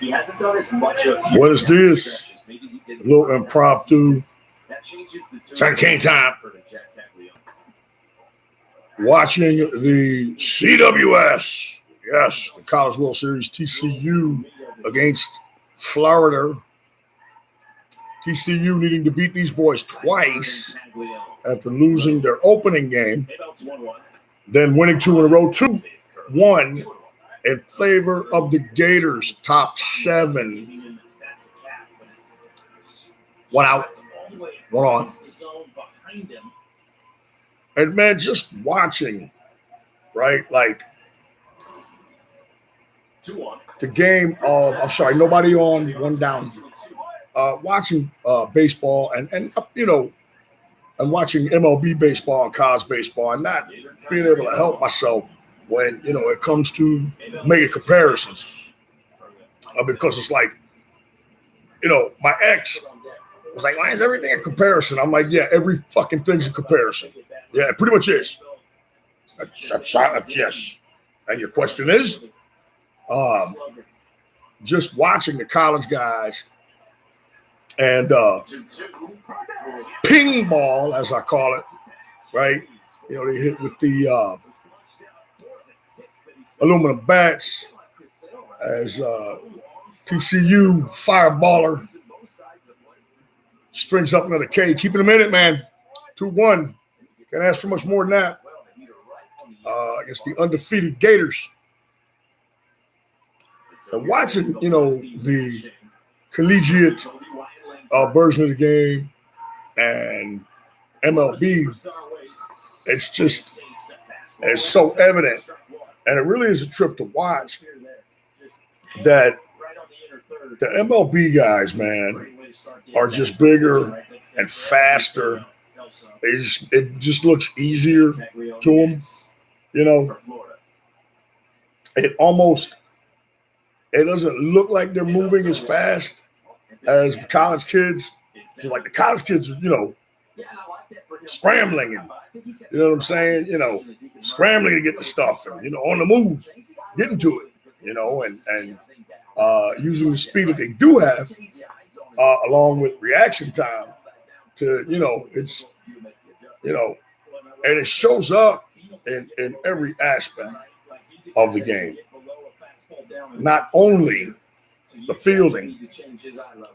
What is this? A little impromptu. Johnny Kane time. Watching the CWS. Yes, the College World Series. TCU against Florida. TCU needing to beat these boys twice after losing their opening game. Then winning 2 in a row. 2-1 in favor of the Gators. Top 7. 1 out. 1 on. And man, just watching, right? Like the game of, nobody on, 1 down. Watching baseball and watching MLB baseball and college baseball and not being able to help myself when, it comes to making comparisons. Because it's like, my ex was like, why is everything a comparison? I'm like, yeah, every fucking thing's a comparison. Yeah, it pretty much is. Yes. And your question is, just watching the college guys and ping ball, as I call it, right? They hit with the aluminum bats as TCU fireballer strings up another K. Keep it a minute, man. 2-1. Can't ask for much more than that. Against the undefeated Gators. And watching, the collegiate version of the game and MLB, it's so evident. And it really is a trip to watch that the MLB guys, man, are just bigger and faster. It just looks easier to them, It doesn't look like they're moving as fast as the college kids. Just like the college kids are, scrambling and, what I'm saying? Scrambling to get the stuff and, on the move, getting to it, and using the speed that they do have, along with reaction time to, it's, and it shows up in every aspect of the game. Not only the fielding,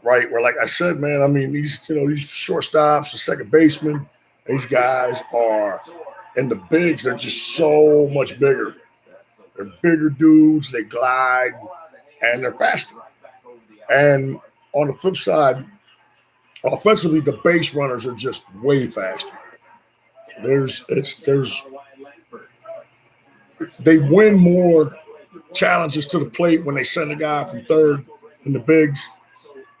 right? Where, like I said, man, I mean, these shortstops, the second baseman, these guys are in the bigs. They're just so much bigger. They're bigger dudes. They glide, and they're faster. And on the flip side, offensively, the base runners are just way faster. They win more challenges to the plate when they send a guy from third in the bigs.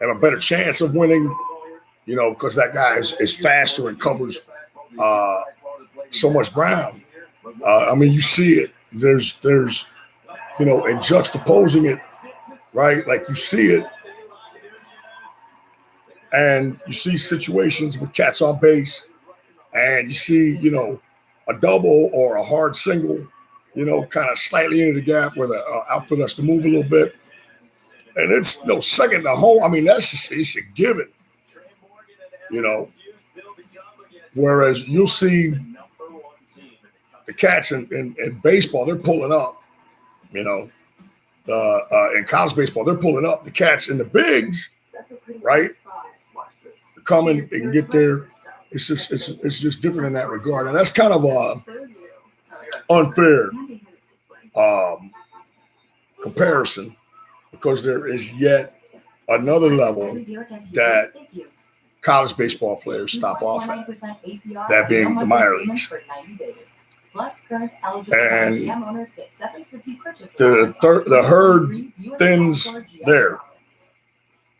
Have a better chance of winning, because that guy is faster and covers so much ground. I mean, you see it. There's and juxtaposing it, right? Like you see it, and you see situations with cats on base, and you see, a double or a hard single, kind of slightly into the gap where the output has to move a little bit. And it's second to home. I mean, it's a given, Whereas you'll see the cats in baseball, they're pulling up, in college baseball, they're pulling up. The cats in the bigs, right, coming and get there. It's just different in that regard. And that's kind of unfair comparison, because there is yet another level that college baseball players stop off at, that being the minor leagues. And the herd thins there,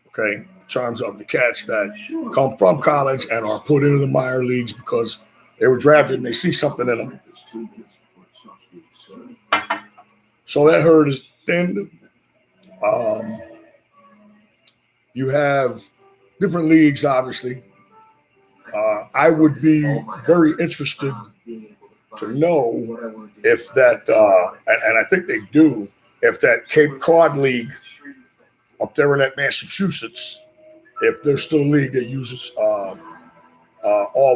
okay, in terms of the cats that come from college and are put into the minor leagues because they were drafted and they see something in them. So that herd is thinned. You have different leagues, obviously. I would be very interested to know if that, and I think they do, if that Cape Cod League up there in that Massachusetts, if there's still a league that uses all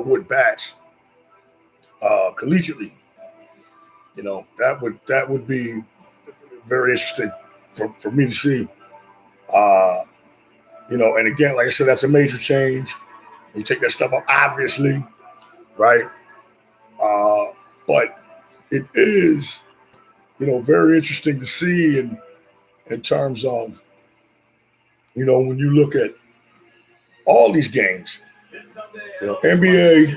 wood bats collegiately. That would be very interesting for me to see. And again, like I said, that's a major change. You take that stuff up, obviously, right? But it is, very interesting to see in terms of, when you look at all these games, NBA,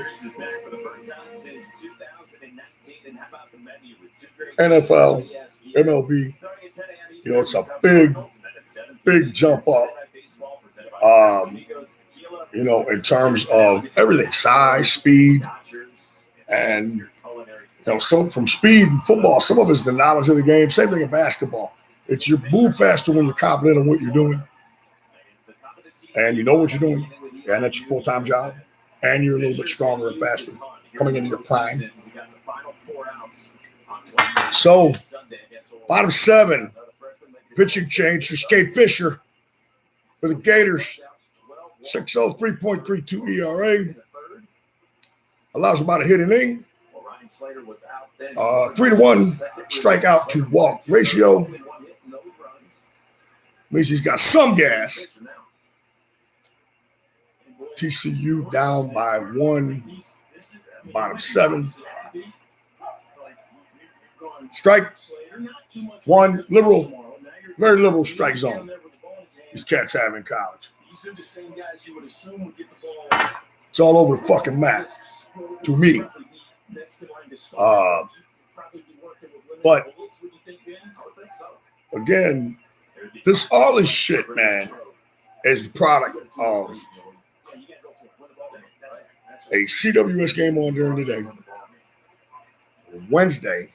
NFL, MLB, it's a big jump up, in terms of everything, size, speed, and, some from speed in football, some of it's the knowledge of the game. Same thing in basketball. It's you move faster when you're confident in what you're doing, and you know what you're doing, and that's your full-time job, and you're a little bit stronger and faster coming into your prime. So, bottom 7, pitching change for Skate Fisher for the Gators. 6.0, 3.32 ERA. Allows about a hit an inning. 3-to-1 strikeout to walk ratio. Means he's got some gas. TCU down by 1. Bottom 7. Strike 1, very liberal strike zone these cats have in college. It's all over the fucking map to me. But again, all this shit, man, is the product of a CWS game on during the day, Wednesday,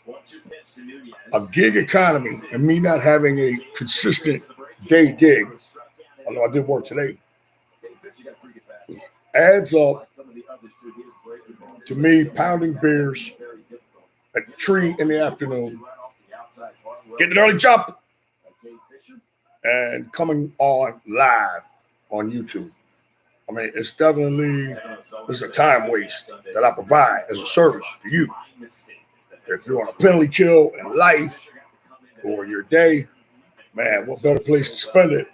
a gig economy, and me not having a consistent day gig, although I did work today, adds up to me pounding beers at 3 in the afternoon, getting an early jump, and coming on live on YouTube. I mean, it's definitely a time waste that I provide as a service to you. If you're on a penalty kill in life or your day, man, what better place to spend it?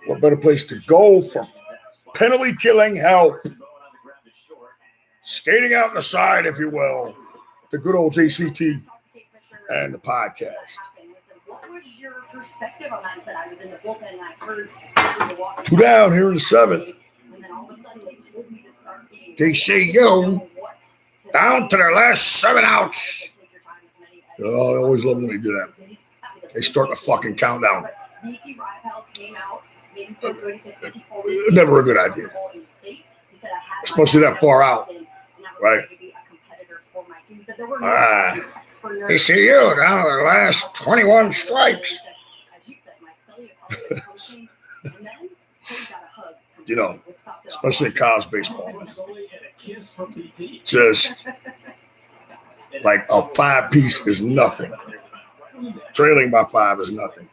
What better place to go for penalty killing help? Skating out the side, if you will, the good old JCT and the podcast. What was your perspective on that? I said I was in the bullpen and I heard 2 down here in the 7th. And then all of a sudden they told me to start being TCU down to their last 7 outs. Oh, I always love when they do that. They start the fucking countdown. Never a good idea. Especially that far out. Right. TCU down to their last 21 strikes. Especially in college baseball. Just like a 5-piece is nothing. Trailing by 5 is nothing.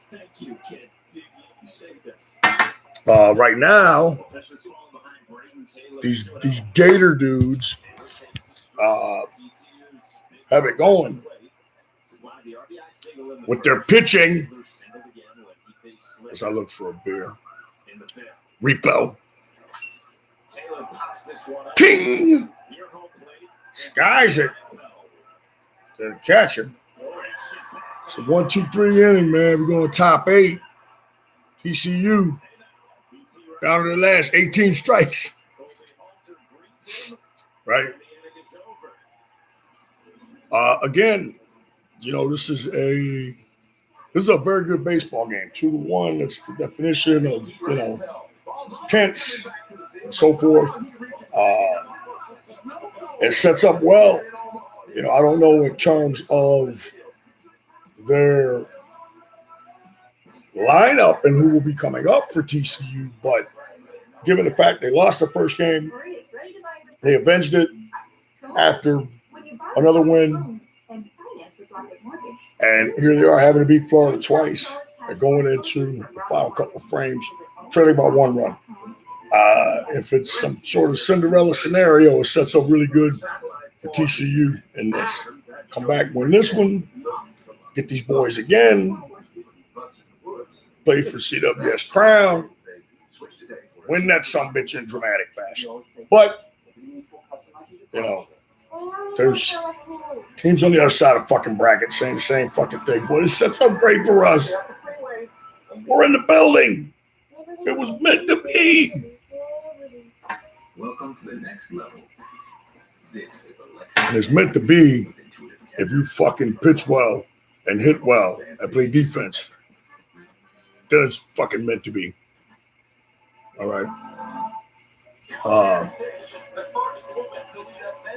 Right now, these Gator dudes have it going with their pitching. As I look for a beer. Repo. Ping! Skies it to the catcher. It's a 1-2-3 inning, man. We're going top 8. TCU down to the last 18 strikes. Right? Again, this is a very good baseball game. 2-1. That's the definition of tense and so forth. It sets up well. I don't know in terms of their lineup and who will be coming up for TCU, but given the fact they lost the first game, they avenged it after another win, and here they are having to beat Florida twice. They're going into the final couple of frames, trailing by 1 run. If it's some sort of Cinderella scenario, it sets up really good for TCU in this. Come back, win this one, get these boys again, play for CWS Crown, win that sumbitch in dramatic fashion. But, you know, there's teams on the other side of fucking bracket saying the same fucking thing. But it sets up great for us. We're in the building. It was meant to be. Welcome to the next level. This is And it's meant to be if you fucking pitch well and hit well and play defense. Then it's fucking meant to be. All right.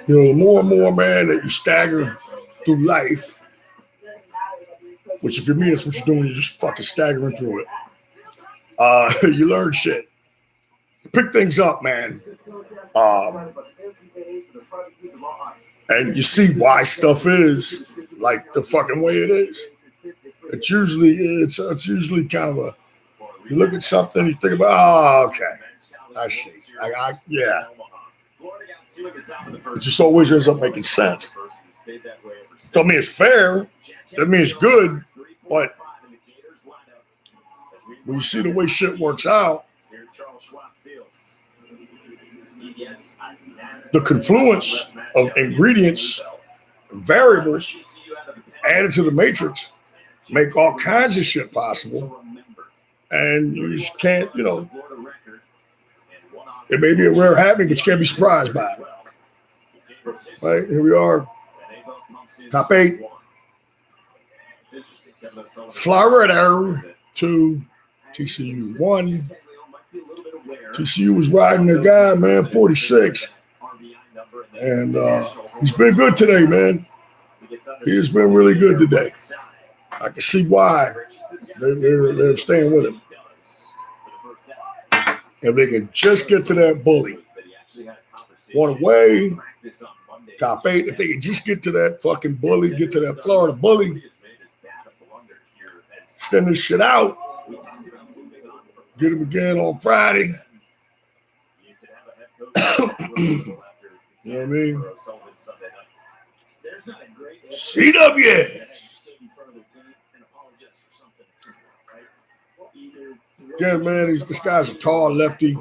You know, the more and more, man, that you stagger through life, which if you're me, that's what you're doing, you're just fucking staggering through it. You learn shit. You pick things up, man. And you see why stuff is like the fucking way it is. It's usually kind of you look at something, you think about, oh, okay, I see. Yeah. It just always ends up making sense. Doesn't mean it's fair. Doesn't mean it's good. But when you see the way shit works out, the confluence of ingredients, variables added to the matrix make all kinds of shit possible. And you just can't, you know, it may be a rare happening, but you can't be surprised by it. Right, here we are, top 8. Florida 2, TCU 1. TCU was riding their guy, man, 46. And he's been good today, man. He has been really good today. I can see why they're staying with him. If they can just get to that bully. 1 away, top 8. If they can just get to that fucking bully, get to that Florida bully, extend this shit out, get him again on Friday. You know what I mean? CWS. Again, man, this guy's a tall lefty,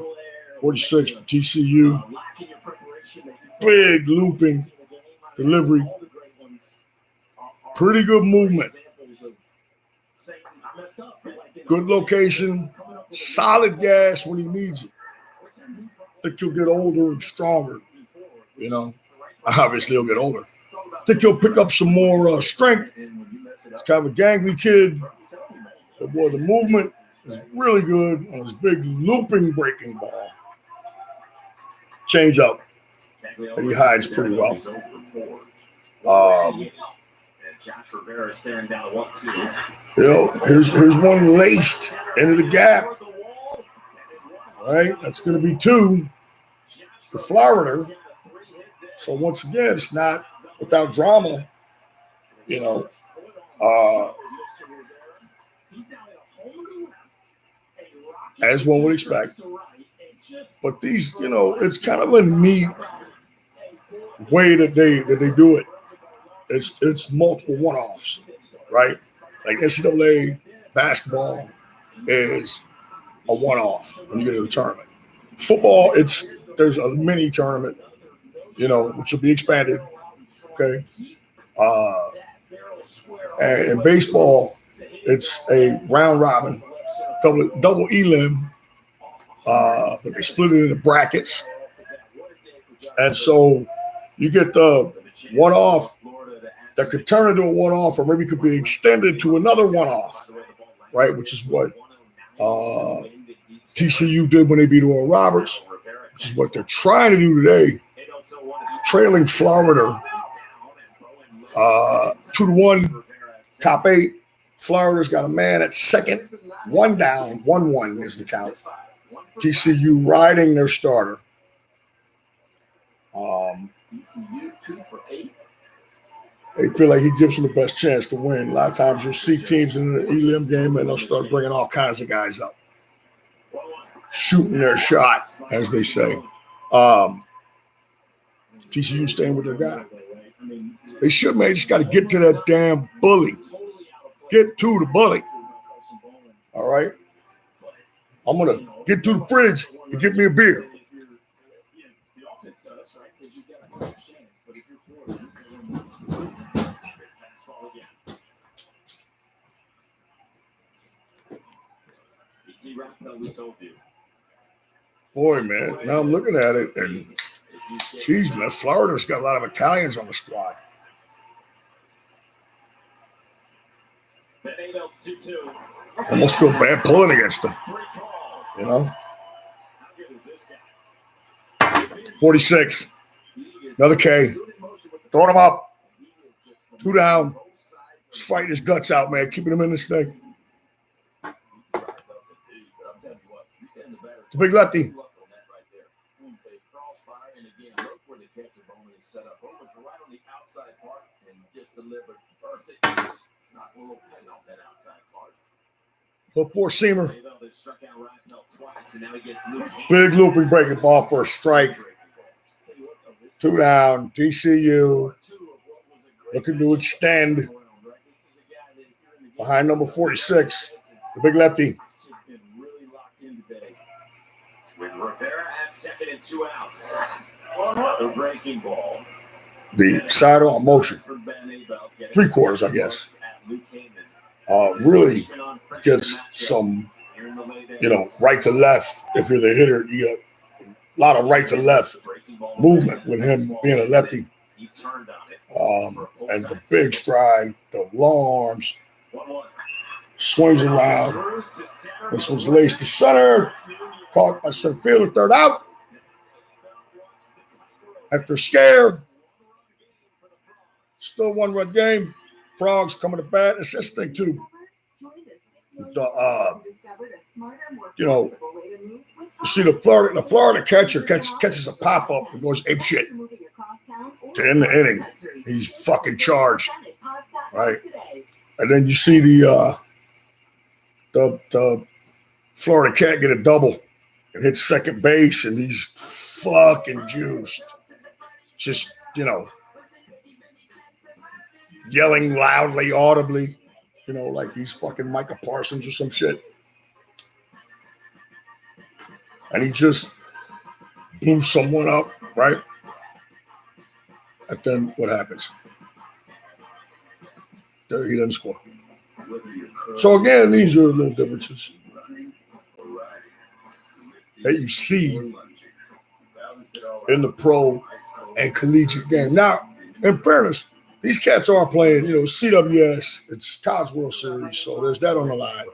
46 for TCU. Big looping delivery. Pretty good movement. Good location. Solid gas when he needs it. I think he'll get older and stronger. You know, obviously he'll get older. I think he'll pick up some more strength. He's kind of a gangly kid. But boy, the movement is really good on his big looping breaking ball. Change up. And he hides pretty well. You know, here's one laced into the gap. All right, that's going to be 2 for Florida. So once again, it's not without drama, you know. As one would expect. But these, you know, it's kind of a neat way that they do it. It's multiple one-offs, right? Like NCAA basketball is a one-off when you get to the tournament. Football, there's a mini tournament, you know, which will be expanded. Okay. And in baseball, it's a round robin, double elim. But they split it into brackets. And so you get the one-off that could turn into a one-off, or maybe could be extended to another one-off, right? Which is what TCU did when they beat Oral Roberts, which is what they're trying to do today, trailing Florida 2-1, top 8. Florida's got a man at second, 1 down, 1-1 is the count. TCU riding their starter. they feel like he gives them the best chance to win. A lot of times you'll see teams in the elim game and they'll start bringing all kinds of guys up, shooting their shot, as they say. TCU staying with their guy. They should, man. Just got to get to that damn bully. Get to the bully. All right? I'm going to get to the fridge and get me a beer. Boy, man, now I'm looking at it, and geez, man, Florida's got a lot of Italians on the squad. Almost feel bad pulling against them, you know? 46, another K, throwing him up, 2 down, just fighting his guts out, man, keeping him in this thing. It's a big lefty. Little four-seamer. Big looping breaking ball for a strike. 2 down. TCU looking to extend behind number 46, the big lefty. With Rivera at second and 2 outs. The breaking ball. The sidearm motion. 3 quarters, I guess. Really gets some, right to left. If you're the hitter, you get a lot of right to left movement with him being a lefty. And the big stride, the long arms, swings around. This one's laced to center. Caught by center fielder, 3rd out. After a scare. Still 1-run game. Frogs coming to bat. It's this thing, too. You see the Florida catcher catches a pop-up and goes apeshit to end the inning. He's fucking charged, right? And then you see the Florida cat get a double and hit second base, and he's fucking juiced. Just, yelling loudly, audibly, like he's fucking Micah Parsons or some shit. And he just blew someone up, right? And then what happens? He doesn't score. So again, these are little differences that you see in the pro and collegiate game. Now, in fairness, these cats are playing, CWS. It's College World Series, so there's that on the line.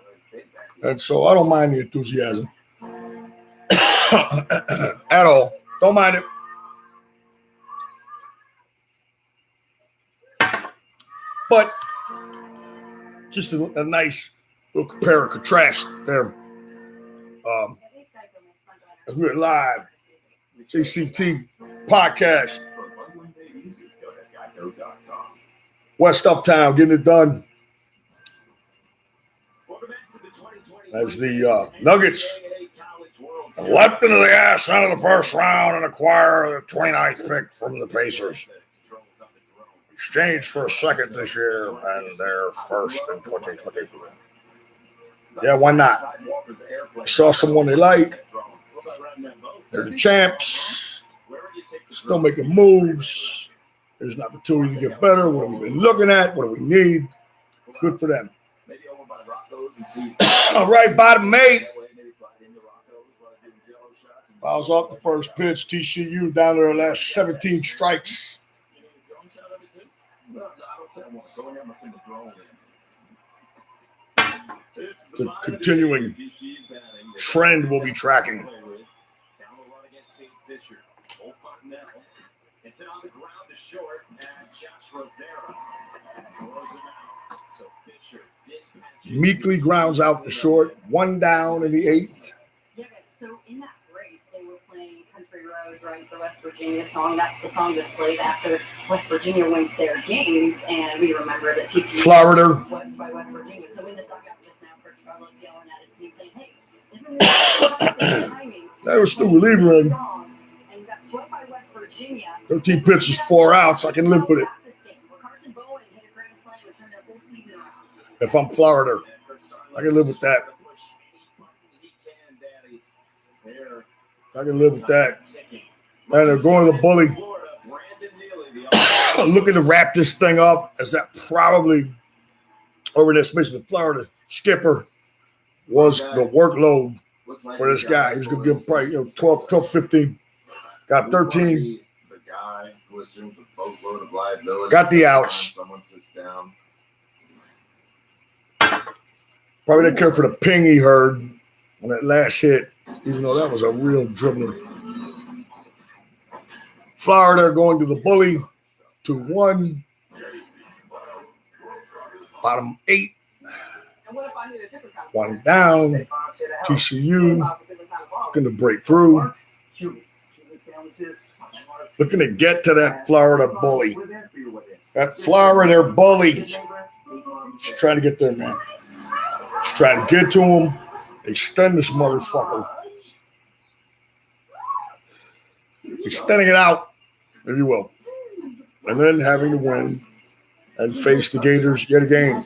And so I don't mind the enthusiasm at all. Don't mind it. But just a nice little compare and contrast there. As we're live, JCT podcast. West Uptown getting it done. As the Nuggets leapt into the ass out of the first round and acquire the 29th pick from the Pacers. Exchanged for a second this year and their first in 2024. Yeah, why not? I saw someone they like. They're the champs. Still making moves. There's an opportunity to get better. What have we been looking at? What do we need? Good for them. All right, bottom 8. Fouls off the first pitch. TCU down to their last 17 strikes. The continuing trend we'll be tracking. Meekly grounds out the short. 1 down in the 8th. Yeah, so in that break, they were playing Country Road Flowers, right? The West Virginia song. That's the song that's played after West Virginia wins their games, and we remember that TCU Florida was swept by West Virginia. So in the dugout just now, Kurt Starlos yelling at his team, saying, "Hey, isn't this timing?" They were still reliever in. And you got swept by West Virginia. 13 pitches, 4 outs. I can live with it. If I'm Florida, I can live with that. I can live with that. And they're going to the bully. Looking to wrap this thing up, as that probably, over this mission of Florida skipper, was the workload for this guy. He's going to give him probably 12, 15. Got 13. The guy who assumes a boatload of liability. Got the outs. Someone sits down. Probably didn't care for the ping he heard on that last hit, even though that was a real dribbler. Florida going to the bully, 2-1. Bottom 8. One down. TCU looking to break through. Looking to get to that Florida bully. That Florida bully. Just trying to get there, man. Just trying to get to him. Extend this motherfucker. Extending it out, if you will. And then having to win and face the Gators yet again.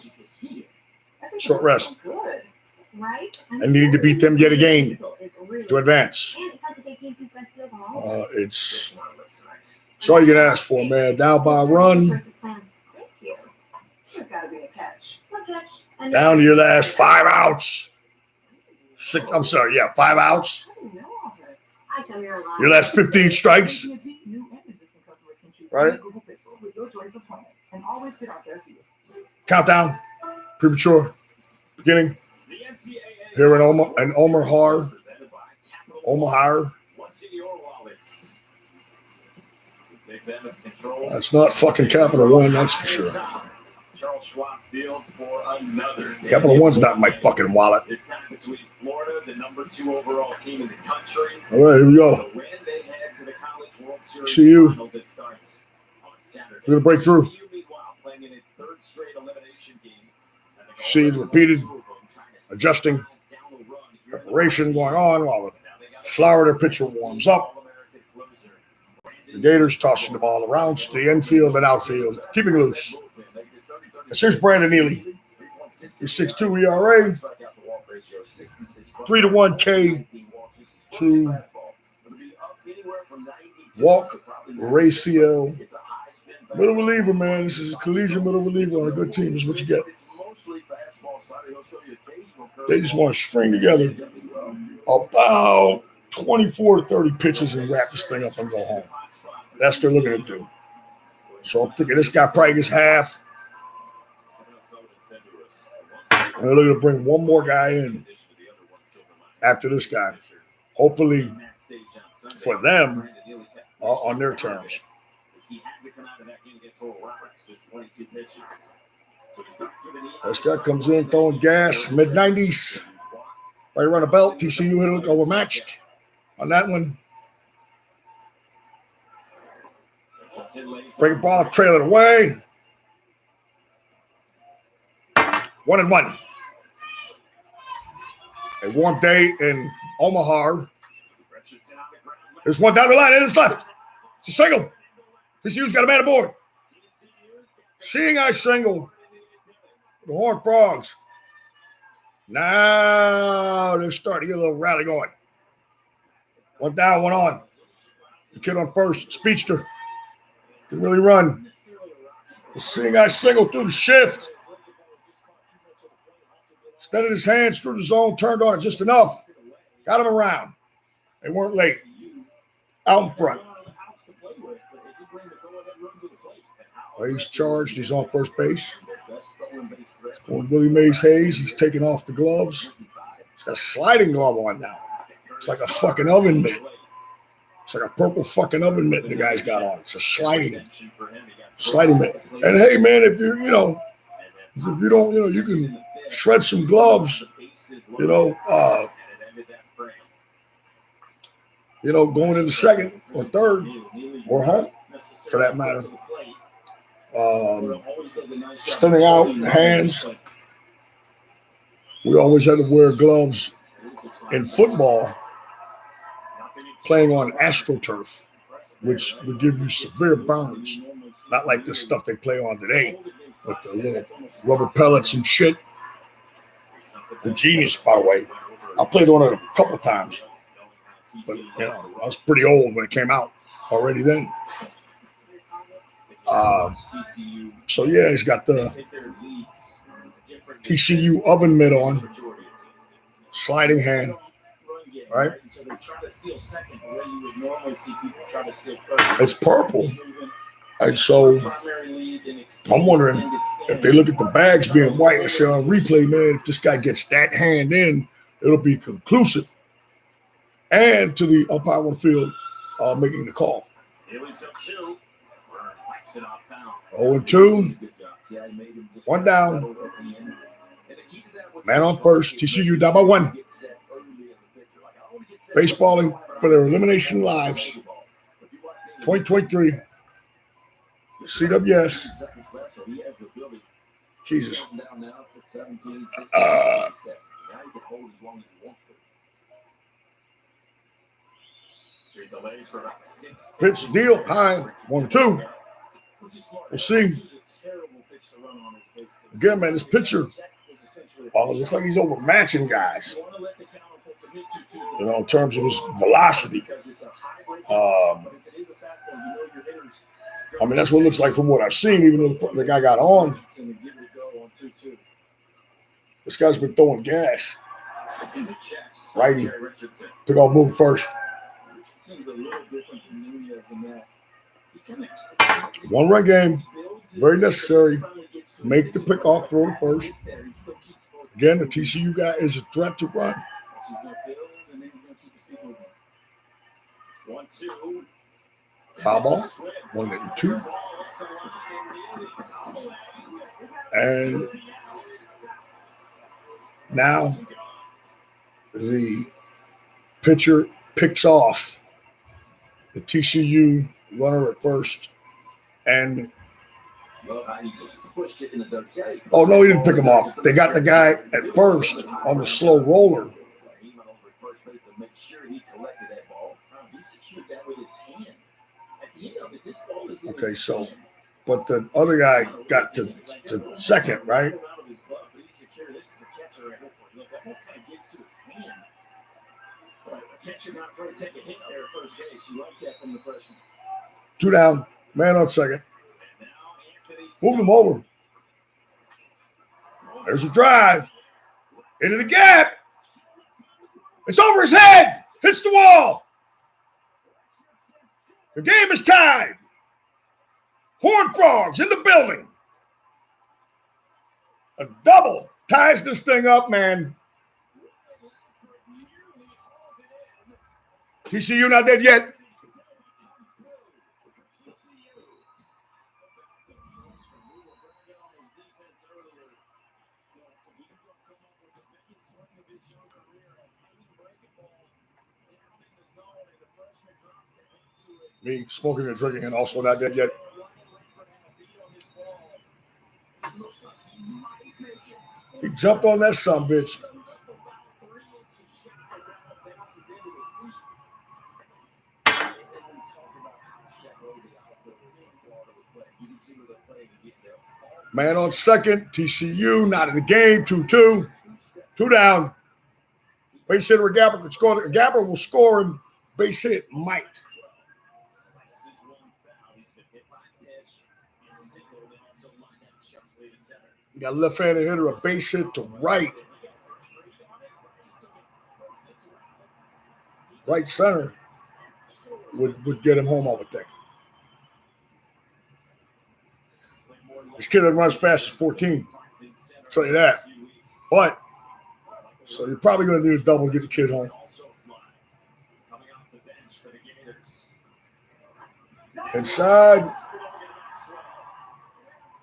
Short rest. And needing to beat them yet again to advance. It's all you can ask for, man. Down by a run. Down to your last 5 outs. 5 outs. Your last 15 strikes. Right? Countdown. Premature. Beginning. Here in Omaha. That's not fucking Capital One, that's for sure. Capital One's not in my fucking wallet. It's not between Florida, the number 2 overall team in the country. All right, here we go. TCU. We're going to break through. See the repeated adjusting, preparation going on while the Florida pitcher warms up. The Gators tossing the ball around to the infield and outfield, keeping loose. Here's Brandon Neely. He's 6.2 ERA, 3-1 K to walk ratio. Middle reliever, man. This is a collegiate middle reliever on a good team. This is what you get. They just want to string together about 24 to 30 pitches and wrap this thing up and go home. That's what they're looking to do. So I'm thinking this guy probably gets half. And they're looking to bring one more guy in after this guy. Hopefully for them on their terms. This guy comes in throwing gas, mid-90s. Right around the belt. TCU hit it overmatched on that one. Break a ball, trail it away. 1-1. A warm day in Omaha. There's one down the line, and it's left. It's a single. TCU's got a man aboard. Seeing eye single. The Horned Frogs. Now they're starting to get a little rally going. One down, one on. The kid on first, speedster. Can really run. The seeing eye single through the shift. Extended his hands through the zone, turned on it just enough. Got him around. They weren't late. Out in front. Well, he's charged. He's on first base. It's going to Willie Mays Hayes. He's taking off the gloves. He's got a sliding glove on now. It's like a fucking oven mitt. It's like a purple fucking oven mitt the guy's got on. It's a sliding mitt. And hey, man, if you don't, you can shred some gloves. going into second or third or home, for that matter. Standing out, hands. We always had to wear gloves in football, playing on AstroTurf, which would give you severe burns. Not like the stuff they play on today with the little rubber pellets and shit. The Genius, by the way. I played on it a couple times. But, I was pretty old when it came out already then. So, yeah, he's got the TCU oven mitt on. Sliding hand. Right? It's purple. And so I'm wondering if they look at the bags being white and say on replay, man, if this guy gets that hand in, it'll be conclusive. And to the umpire on the field making the call. 0-2. One down. Man on first. TCU down by 1. Baseballing for their elimination lives. 2023. CWS. Jesus. Pitch deal high. 1-2. We'll see. Again, man, this pitcher looks like he's overmatching guys. In terms of his velocity. That's what it looks like from what I've seen, even though the guy got on. This guy's been throwing gas. Righty. Pick-off move first. One-run game. Very necessary. Make the pick-off, throw to first. Again, the TCU guy is a threat to run. Foul ball. 1-2. And now the pitcher picks off the TCU runner at first. And oh, no, he didn't pick him off. They got the guy at first on the slow roller. Okay, so, but the other guy got to second, right? Two down, man on second. Move him over. There's a drive. Into the gap. It's over his head. Hits the wall. The game is tied. Horned Frogs in the building. A double ties this thing up, man. TCU not dead yet. Me smoking and drinking and also not dead yet. He jumped on that sumbitch. Man on second. TCU not in the game. 2-2. Two down. Base hitter Gabber could score. Gabber will score and base hit might. You got a left-handed hitter, a base hit to right. Right center would get him home, I would think. This kid that runs fast is 14. I'll tell you that. But, so you're probably going to need a double to get the kid home. Inside.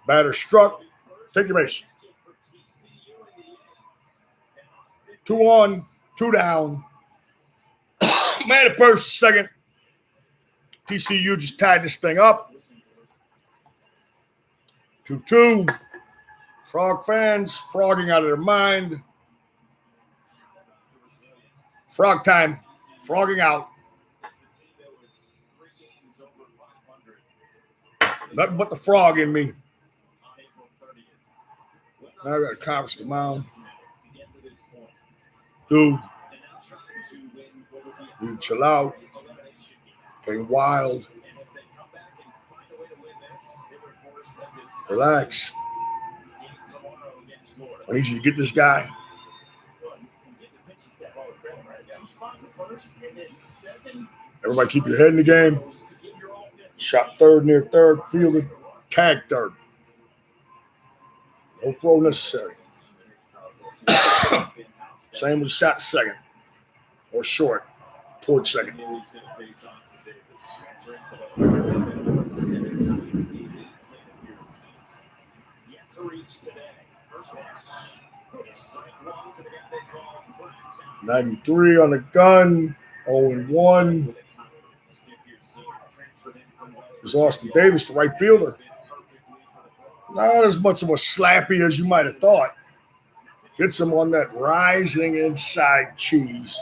Batter struck. Take your base. 2 on, 2 down. Man at first, second. TCU just tied this thing up. 2-2. Frog fans frogging out of their mind. Frog time. Frogging out. Nothing but the frog in me. Now I got to accomplish the mound. Dude. You chill out. Getting wild. Relax. I need you to get this guy. Everybody keep your head in the game. Shot third, near third, fielded, tag third. No throw necessary. Same with shot second or short towards second. '93 on the gun, 0-1. It's Austin Davis, the right fielder. Not as much of a slappy as you might have thought. Gets him on that rising inside cheese.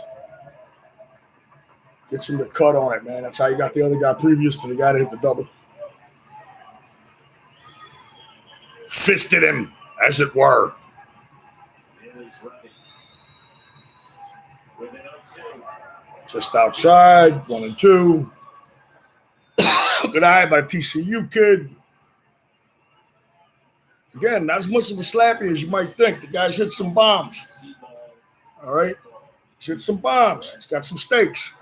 Gets him to cut on it, man. That's how you got the other guy previous to the guy that hit the double. Fisted him, as it were. Just outside, 1-2. Good eye by the TCU kid. Again, not as much of a slappy as you might think. The guy's hit some bombs. All right? He's hit some bombs. He's got some stakes.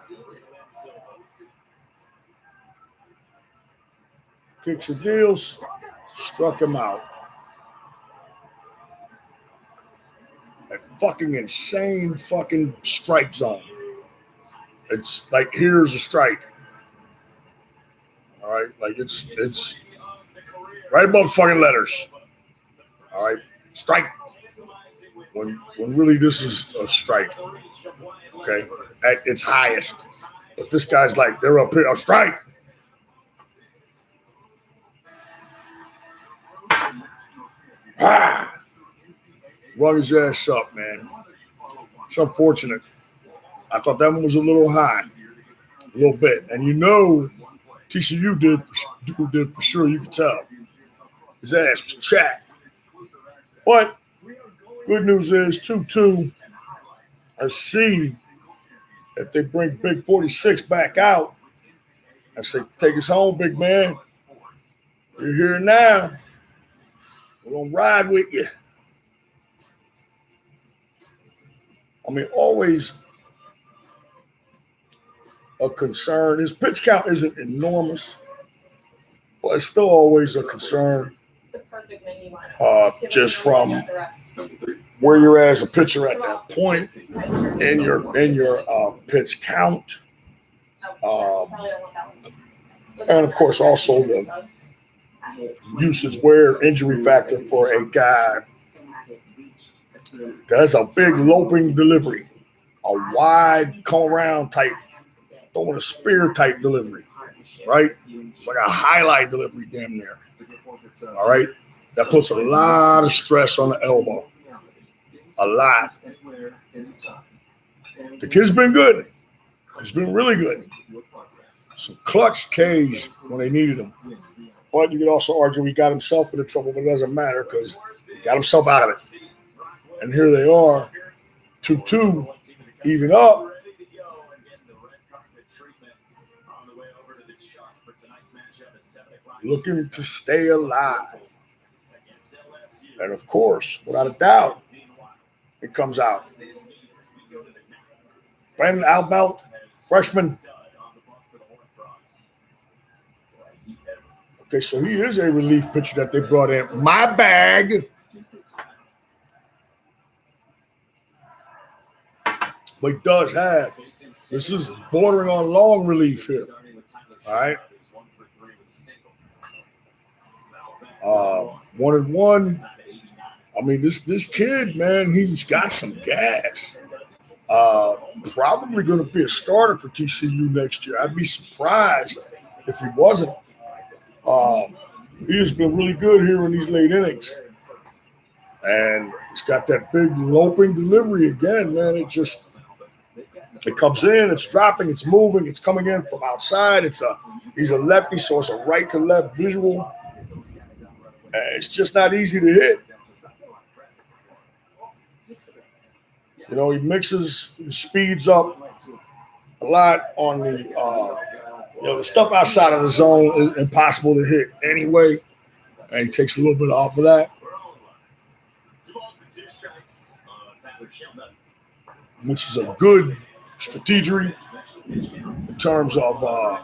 Kicks and deals. Struck him out. That fucking insane fucking strike zone. It's like, here's a strike. All right? Like, it's right above fucking letters. All right, strike. When really this is a strike, okay, at its highest. But this guy's like, they're up here, a strike. Run his ass up, man. It's unfortunate. I thought that one was a little high, a little bit. And you know, TCU did for sure, you could tell. His ass was chapped. But good news is 2-2. Let's see if they bring Big 46 back out. I say, take us home, big man. You're here now. We're going to ride with you. I mean, always a concern. His pitch count isn't enormous, but it's still always a concern. Just from where you're at as a pitcher at that point in your pitch count, and of course also the usage wear injury factor for a guy that's a big loping delivery, a wide come around type, throwing a spear type delivery, right? It's like a highlight delivery damn near. All right, that puts a lot of stress on the elbow. A lot. The kid's been good. He's been really good. Some clutch Ks when they needed him. But you could also argue he got himself into trouble, but it doesn't matter because he got himself out of it. And here they are, 2-2, even up. Looking to stay alive. And of course, without a doubt, it comes out. Ben Albelt, freshman. Okay, so he is a relief pitcher that they brought in. My bag. But he does have. This is bordering on long relief here. All right. 1-1. I mean, this kid, man, he's got some gas. Probably going to be a starter for TCU next year. I'd be surprised if he wasn't. He has been really good here in these late innings. And he's got that big loping delivery again, man. It comes in, it's dropping, it's moving, it's coming in from outside. He's a lefty, so it's a right to left visual. And it's just not easy to hit. You know, he mixes, he speeds up a lot on the stuff outside of the zone is impossible to hit anyway. And he takes a little bit off of that, which is a good strategy in terms of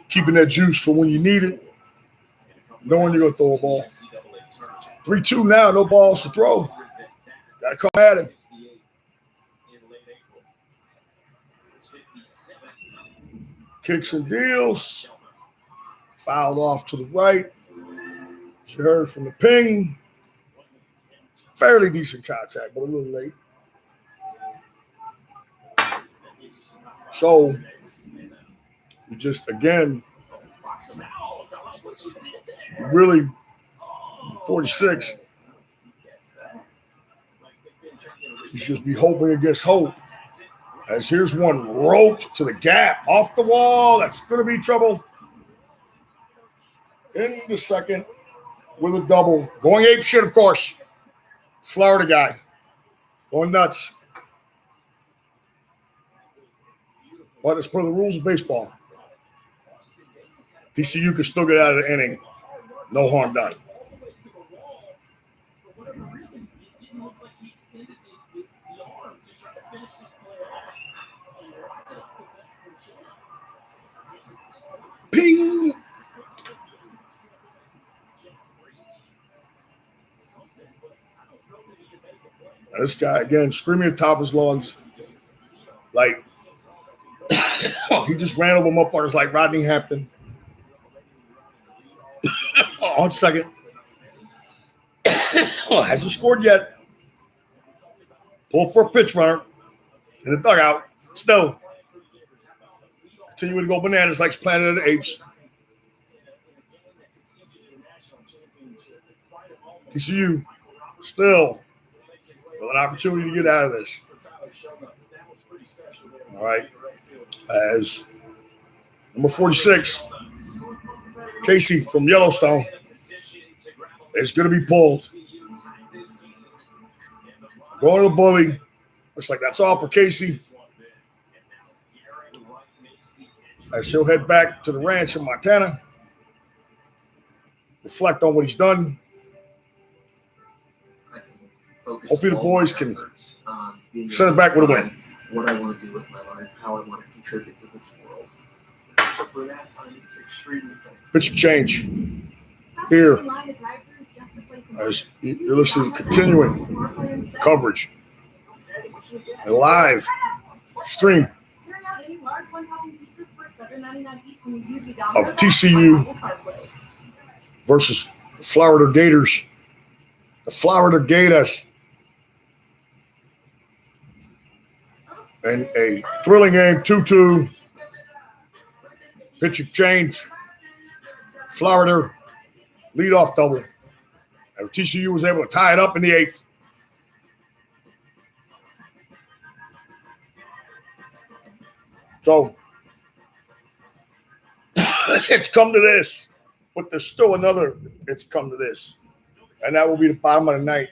keeping that juice for when you need it, knowing you're going to throw a ball. 3-2 now, no balls to throw. Got to come at him. Kicks and deals. Fouled off to the right. As you heard from the ping. Fairly decent contact, but a little late. So, you just, again, really, 46, you should be hoping against hope. As here's one roped to the gap, off the wall. That's going to be trouble. In the second with a double. Going ape shit, of course. Florida guy. Going nuts. But it's per the rules of baseball. TCU can still get out of the inning. No harm done. Ping! This guy, again, screaming at the top of his lungs. Like, he just ran over motherfuckers like Rodney Hampton. On second. Hasn't scored yet. Pull for a pitch runner in the dugout. Still. Continuing to go bananas like Planet of the Apes. TCU still with an opportunity to get out of this. All right. As number 46, Casey from Yellowstone, is going to be pulled. Going to the bully. Looks like that's all for Casey. As he'll head back to the ranch in Montana. Reflect on what he's done. Hopefully the boys can send it back with a win. What I want to do with my life, how I want to contribute to this world. So for that, I'm extremely thankful. Pitch change here as you're listening to continuing coverage, a live stream of TCU versus the Florida Gators. The Florida Gators. And a thrilling game, 2-2. Pitch exchange. Florida leadoff double. And TCU was able to tie it up in the eighth. So it's come to this. But there's still another, it's come to this. And that will be the bottom of the ninth.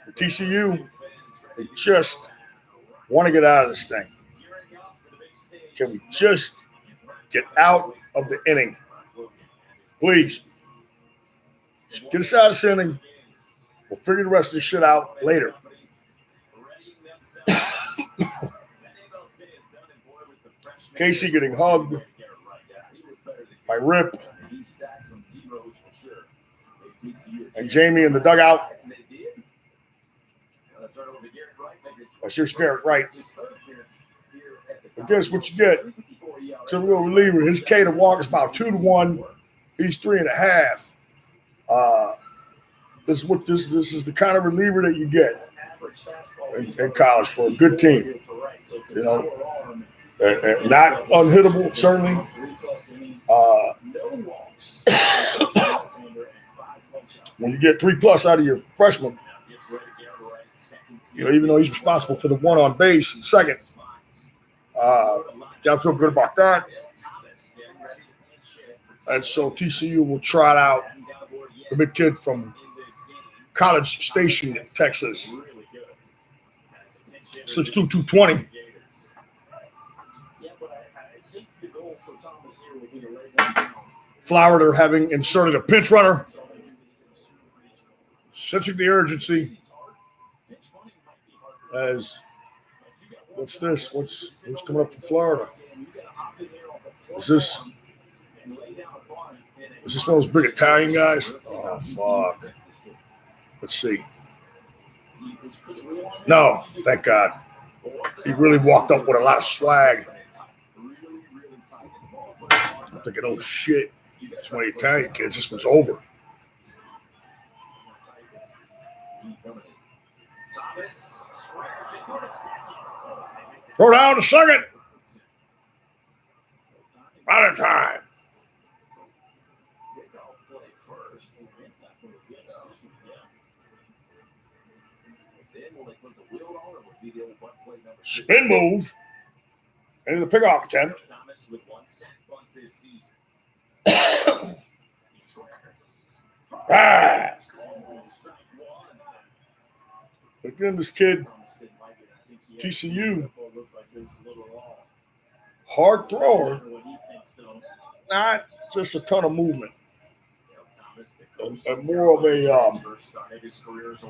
For TCU, they just want to get out of this thing. Can we just get out of the inning? Please. Get us out of this inning. We'll figure the rest of this shit out later. Casey getting hugged by Rip and Jamie in the dugout. That's your spirit, right? But guess what you get? Typical reliever. His K to walk is about 2-1. He's 3.5. This is the kind of reliever that you get in college for a good team. You know, not unhittable, certainly. When you get 3+ out of your freshman, you know, even though he's responsible for the one on base and second, gotta feel good about that. And so TCU will trot out the big kid from College Station, Texas, 6'2", 220. Florida having inserted a pinch runner, sensing the urgency. As what's this? What's coming up for Florida? Is this one of those big Italian guys? Oh fuck! Let's see. No, thank God. He really walked up with a lot of swag. I'm thinking, oh shit, it's one of the Italian kids. This one's over. Throw down to second. Out of time. Spin move. Into the pickoff attempt. Ah. Again, this kid, TCU, hard thrower, not just a ton of movement, and more of a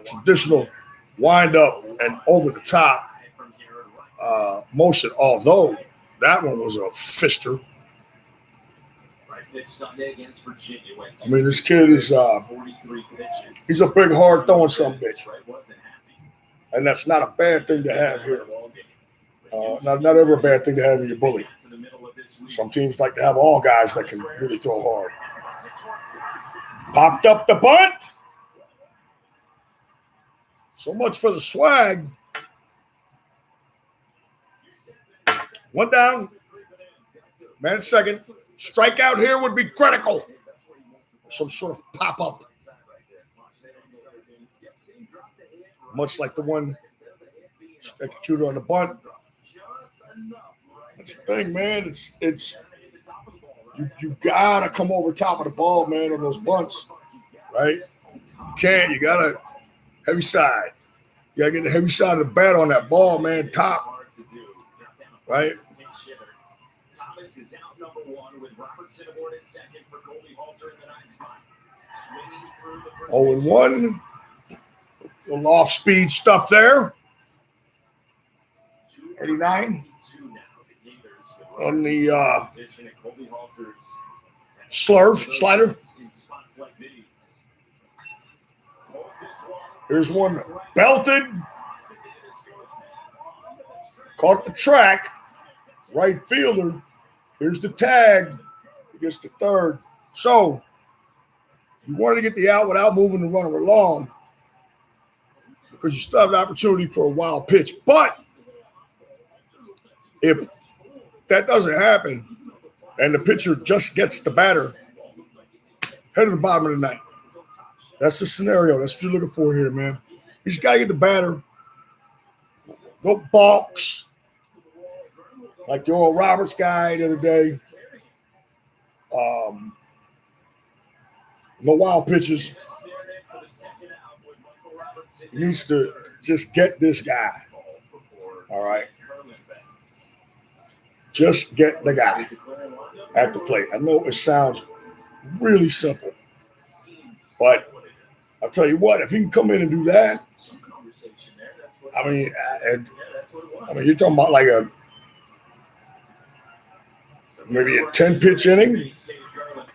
traditional wind up and over the top motion, although that one was a fister. I mean, this kid is he's a big, hard throwing son of a bitch. And that's not a bad thing to have here. Not ever a bad thing to have in your bully. Some teams like to have all guys that can really throw hard. Popped up the bunt. So much for the swag. One down. Man at second. Strikeout here would be critical. Some sort of pop-up. Much like the one executed on the bunt. That's the thing, man. It's you gotta come over top of the ball, man, on those bunts, right? You can't. You gotta heavy side. You gotta get the heavy side of the bat on that ball, man. Top, right? 0-1. A little off-speed stuff there. 89 on the slider. Here's one belted. Caught the track. Right fielder. Here's the tag. He gets the third. So you wanted to get the out without moving the runner along, because you still have the opportunity for a wild pitch. But if that doesn't happen and the pitcher just gets the batter, head to the bottom of the ninth. That's the scenario. That's what you're looking for here, man. You just got to get the batter. No balks. Like the old Roberts guy the other day. No wild pitches. He needs to just get this guy. All right. Just get the guy at the plate. I know it sounds really simple, but I'll tell you what, if he can come in and do that, I mean, you're talking about like maybe a 10-pitch inning,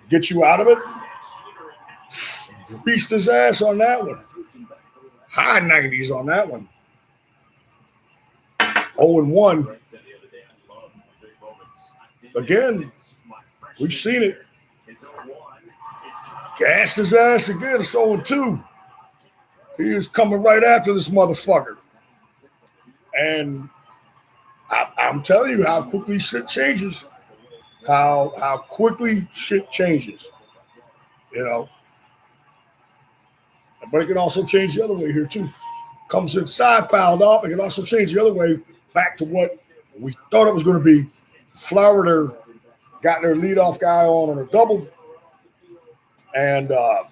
get you out of it. Greased his ass on that one. High 90s on that one. 0-1. Again, we've seen it. Gassed his ass again. It's 0-2. He is coming right after this motherfucker. And I'm telling you how quickly shit changes. How quickly shit changes. You know. But it can also change the other way here too. Comes inside, fouled off. It can also change the other way back to what we thought it was going to be. Florida got their leadoff guy on a double. And it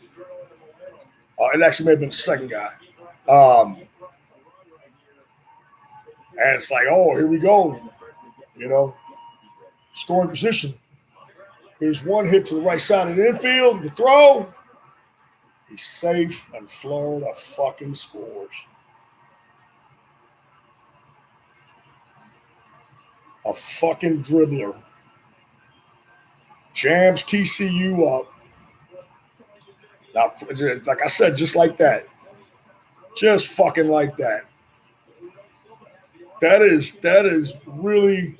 actually may have been the second guy. And it's like, oh, here we go. You know, scoring position. Here's one hit to the right side of the infield. The throw. He's safe, and Florida fucking scores. A fucking dribbler jams TCU up. Now, like I said, just like that. Just fucking like that. That is really.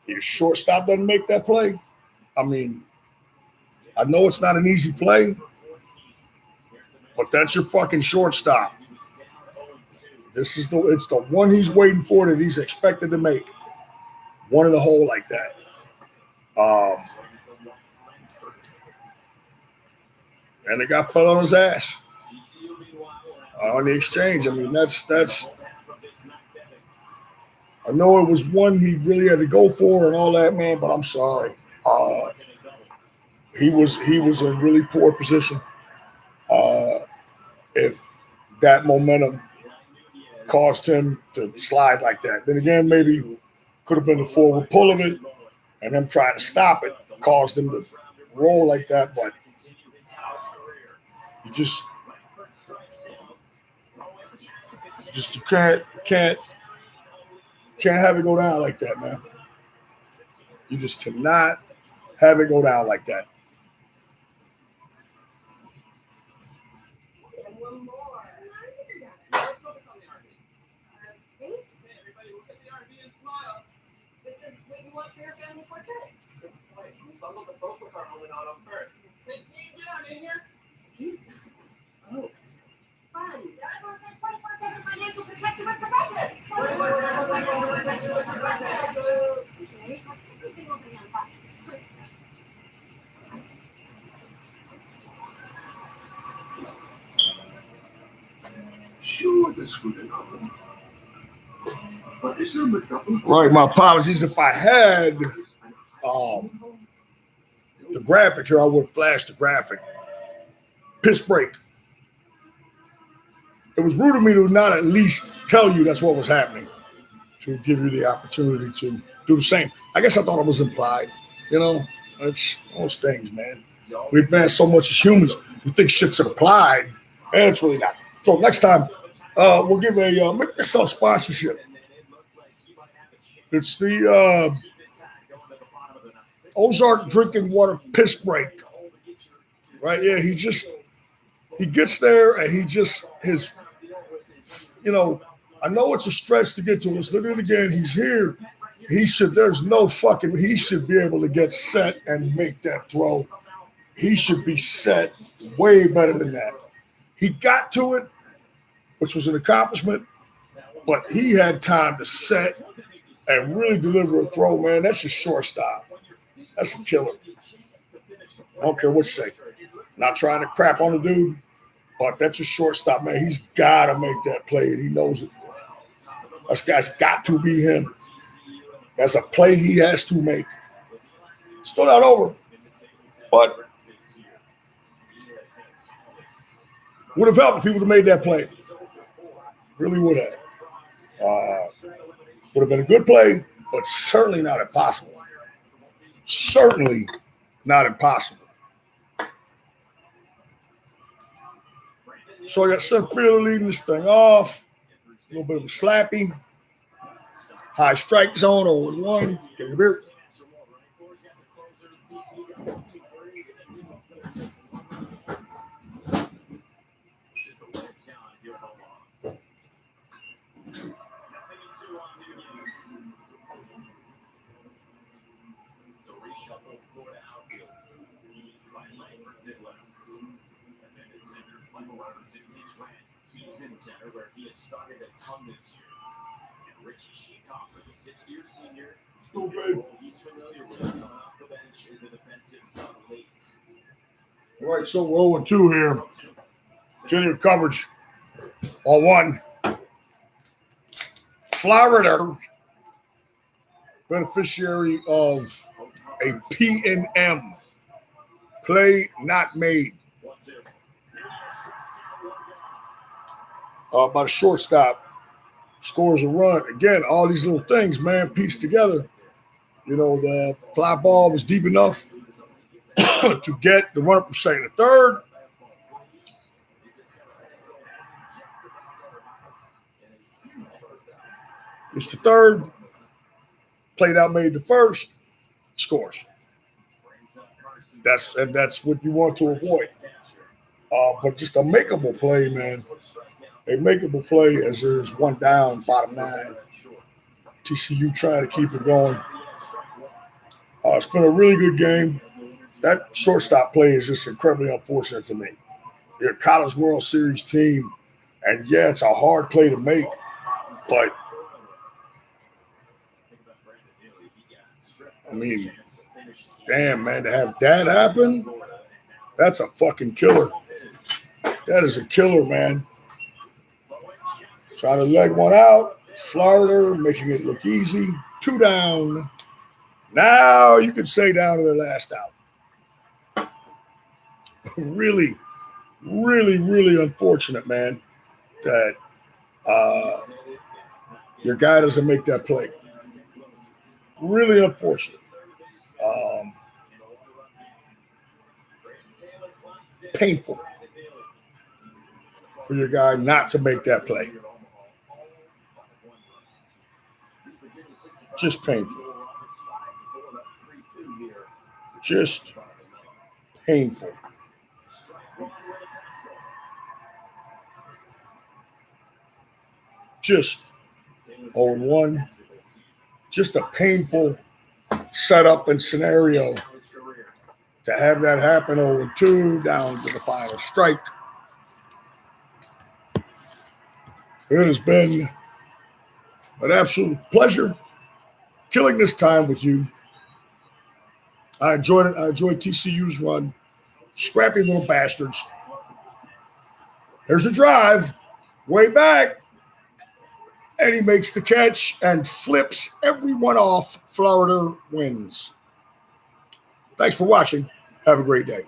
Your shortstop doesn't make that play. I mean, I know it's not an easy play, but that's your fucking shortstop. It's the one he's waiting for that he's expected to make. One in the hole like that. And the guy fell on his ass on the exchange. I mean, that's. I know it was one he really had to go for and all that, man. But I'm sorry. He was in really poor position. If that momentum caused him to slide like that, then again, maybe could have been the forward pull of it, and him trying to stop it caused him to roll like that. But you can't have it go down like that, man. You just cannot have it go down like that. Sure, there's food in oven. But is there McDouble? Right, my apologies. If I had the graphic here, I would flash the graphic. Piss break. It was rude of me to not at least tell you that's what was happening, to give you the opportunity to do the same. I guess I thought it was implied. You know, it's those things, man. We advance so much as humans. We think shit's implied, and it's really not. So next time, we'll give maybe a self-sponsorship. It's the Ozark drinking water piss break. Right? Yeah, he gets there and I know it's a stretch to get to. Let's look at it again. He's here. He should be able to get set and make that throw. He should be set way better than that. He got to it, which was an accomplishment, but he had time to set and really deliver a throw, man. That's your shortstop. That's a killer. I don't care what you say. Not trying to crap on the dude, but that's your shortstop, man. He's got to make that play, and he knows it. That's got to be him. That's a play he has to make. Still not over, but would have helped if he would have made that play. Really would have. Would have been a good play, but certainly not impossible. Certainly not impossible. So I got center fielder leading this thing off. A little bit of a slappy. High strike zone, 0-1. Get your beer. He's in center where he has started a ton this year. And Richie Sheekoff, for the sixth-year senior, he's familiar with coming off the bench is a defensive sub late. All right, so we're 0-2 here. Junior coverage on one. Florida, beneficiary of a P&M, play not made, by the shortstop. Scores a run. Again, all these little things, man, pieced together. You know, the fly ball was deep enough to get the run up from second to third. It's the third. Played out, made the first. Scores. That's what you want to avoid. But just a makeable play, man. A makeable play as there's one down, bottom nine. TCU trying to keep it going. It's been a really good game. That shortstop play is just incredibly unfortunate to me. You're a College World Series team, and yeah, it's a hard play to make, but I mean, damn, man, to have that happen, that's a fucking killer. That is a killer, man. Trying to leg one out. Florida making it look easy. 2 down. Now you could say down to their last out. Really, really, really unfortunate, man, that your guy doesn't make that play. Really unfortunate. Painful for your guy not to make that play. Just painful. Just painful. Just 0-1. Just a painful setup and scenario to have that happen. 0-2 down to the final strike. It has been an absolute pleasure killing this time with you. I enjoyed it. I enjoyed TCU's run. Scrappy little bastards. There's a drive. Way back. And he makes the catch and flips everyone off. Florida wins. Thanks for watching. Have a great day.